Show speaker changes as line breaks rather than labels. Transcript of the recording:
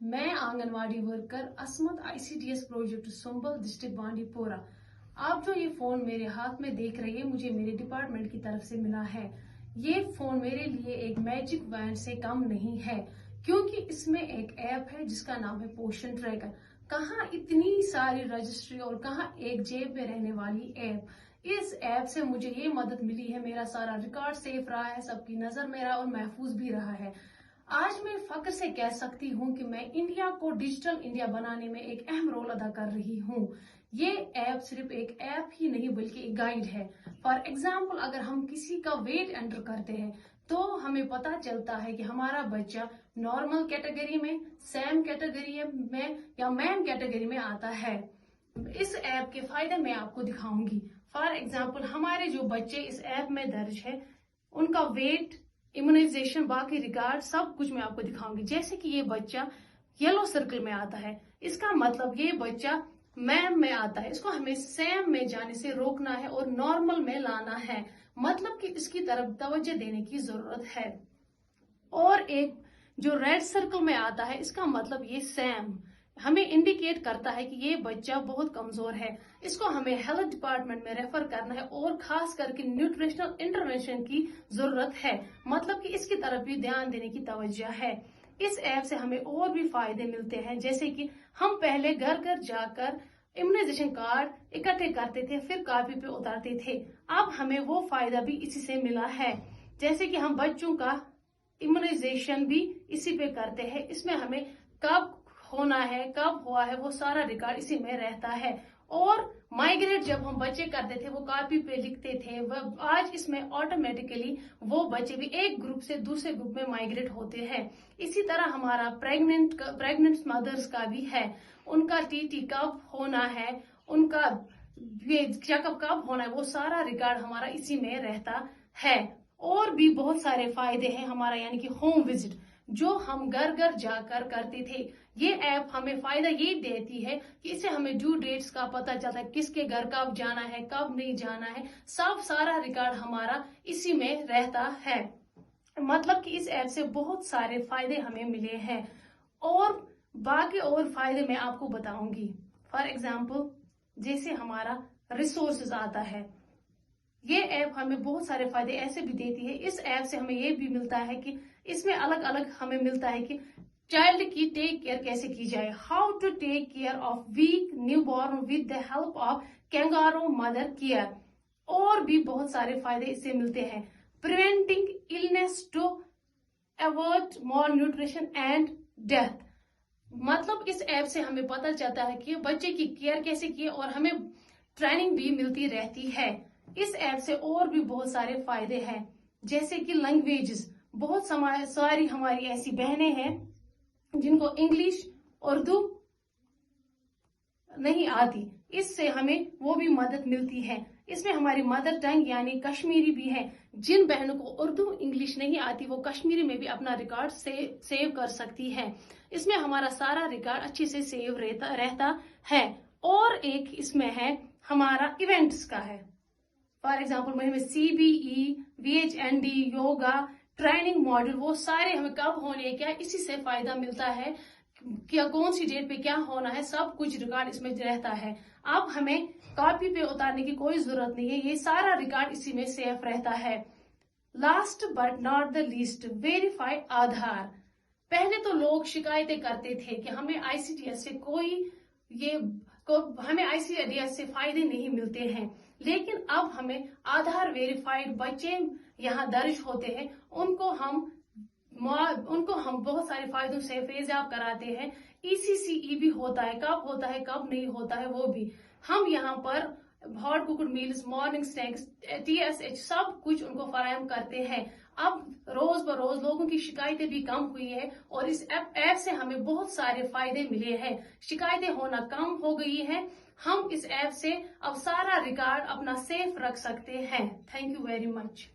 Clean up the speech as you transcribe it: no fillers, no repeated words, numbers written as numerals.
मैं आंगनवाड़ी वर्कर असमत ICDS project संबल district Bandipora. आप जो ये फोन मेरे हाथ में देख रही है, मुझे मेरे डिपार्टमेंट की तरफ से मिला है। ये फोन मेरे लिए एक मैजिक वैन से कम नहीं है, क्योंकि इसमें एक ऐप है जिसका नाम है पोषण ट्रैकर। कहाँ इतनी सारी रजिस्ट्री और कहाँ एक जेब में रहने वाली ऐप। इस ऐप से मुझे ये मदद मिली है, मेरा सारा रिकॉर्ड सेफ रहा है, सबकी नजर में रहा और महफूज भी रहा है। आज मैं फख्र से कह सकती हूँ कि मैं इंडिया को डिजिटल इंडिया बनाने में एक अहम रोल अदा कर रही हूँ। ये ऐप सिर्फ एक ऐप ही नहीं बल्कि एक गाइड है। फॉर एग्जाम्पल, अगर हम किसी का वेट एंटर करते हैं तो हमें पता चलता है कि हमारा बच्चा नॉर्मल कैटेगरी में, सैम कैटेगरी में या मैम कैटेगरी में आता है। इस ऐप के फायदे मैं आपको दिखाऊंगी। फॉर एग्जाम्पल, हमारे जो बच्चे इस ऐप में दर्ज है उनका वेट, इम्यूनाइजेशन, बाकी रिकॉर्ड सब कुछ मैं आपको दिखाऊंगी। जैसे कि ये बच्चा येलो सर्कल में आता है, इसका मतलब ये बच्चा मैम में आता है, इसको हमें सैम में जाने से रोकना है और नॉर्मल में लाना है। मतलब कि इसकी तरफ तवज्जो देने की जरूरत है। और एक जो रेड सर्कल में आता है, इसका मतलब ये सैम हमें इंडिकेट करता है कि ये बच्चा बहुत कमजोर है, इसको हमें हेल्थ डिपार्टमेंट में रेफर करना है और खास करके न्यूट्रिशनल इंटरवेंशन की जरूरत है। मतलब कि इसकी तरफ भी ध्यान देने की तवज्जो है। इस ऐप से हमें और भी फायदे मिलते हैं, जैसे कि हम पहले घर घर जाकर इम्यूनाइजेशन कार्ड इकट्ठे करते थे, फिर कॉपी पे उतारते थे। अब हमें वो फायदा भी इसी से मिला है। जैसे कि हम बच्चों का इम्यूनाइजेशन भी इसी पे करते हैं। इसमें हमें कब होना है, कब हुआ है, वो सारा रिकॉर्ड इसी में रहता है। और माइग्रेट जब हम बच्चे करते थे वो कॉपी पे लिखते थे, आज इसमें ऑटोमेटिकली वो बच्चे भी एक ग्रुप से दूसरे ग्रुप में माइग्रेट होते हैं। इसी तरह हमारा प्रेग्नेंट मदर्स का भी है, उनका टीटी कब होना है, उनका चेकअप कब होना है, वो सारा रिकॉर्ड हमारा इसी में रहता है। और भी बहुत सारे फायदे हैं हमारा, यानी कि होम विजिट जो हम घर घर जाकर करते थे। ये ऐप हमें फायदा ये देती है कि इससे हमें ड्यू डेट्स का पता चलता है, किसके घर कब जाना है, कब नहीं जाना है, सब सारा रिकॉर्ड हमारा इसी में रहता है। मतलब कि इस ऐप से बहुत सारे फायदे हमें मिले हैं और बाकी और फायदे मैं आपको बताऊंगी। फॉर एग्जाम्पल, जैसे हमारा रिसोर्सेज आता है, ये ऐप हमें बहुत सारे फायदे ऐसे भी देती है। इस ऐप से हमें ये भी मिलता है कि इसमें अलग अलग हमें मिलता है कि चाइल्ड की टेक केयर कैसे की जाए, how to take care of weak newborn with the help of kangaroo mother care. और भी बहुत सारे फायदे इससे मिलते हैं। Preventing illness to avoid malnutrition and death. मतलब इस ऐप से हमें पता चलता है कि बच्चे की केयर कैसे की और हमें ट्रेनिंग भी मिलती रहती है। इस ऐप से और भी बहुत सारे फायदे हैं, जैसे कि लैंग्वेजेस। बहुत सारी हमारी ऐसी बहनें हैं जिनको इंग्लिश, उर्दू नहीं आती, इससे हमें वो भी मदद मिलती है। इसमें हमारी मदर टंग यानी कश्मीरी भी है। जिन बहनों को उर्दू इंग्लिश नहीं आती वो कश्मीरी में भी अपना रिकॉर्ड सेव कर सकती है। इसमें हमारा सारा रिकॉर्ड अच्छे से सेव रहता है। और एक इसमें है हमारा इवेंट्स का है। फॉर एग्जाम्पल, में CBE, VHND, yoga, training module, वो सारे हमें कब होने हैं, क्या इसी से फायदा मिलता है, क्या कौन सी डेट पे क्या होना है, सब कुछ रिकॉर्ड इसमें रहता है। अब हमें कॉपी पे उतारने की कोई जरूरत नहीं है, ये सारा रिकॉर्ड इसी में सेफ रहता है। Last but not the least, verified Aadhaar. पहले तो लोग शिकायतें करते थे कि हमें ICDS से फायदे नहीं मिलते हैं, लेकिन अब हमें आधार वेरीफाइड बच्चे यहाँ दर्ज होते हैं, उनको हम बहुत सारे फायदों से फेजाब कराते हैं। ECCE भी होता है, कब होता है कब नहीं होता है वो भी। हम यहाँ पर hot cooked meals, morning snacks, TSH सब कुछ उनको फराहम करते हैं। अब रोज बरोज लोगों की शिकायतें भी कम हुई है और इस ऐप से हमें बहुत सारे फायदे मिले हैं। शिकायतें होना कम हो गई है। हम इस ऐप से अब सारा रिकॉर्ड अपना सेफ रख सकते हैं। Thank you very much.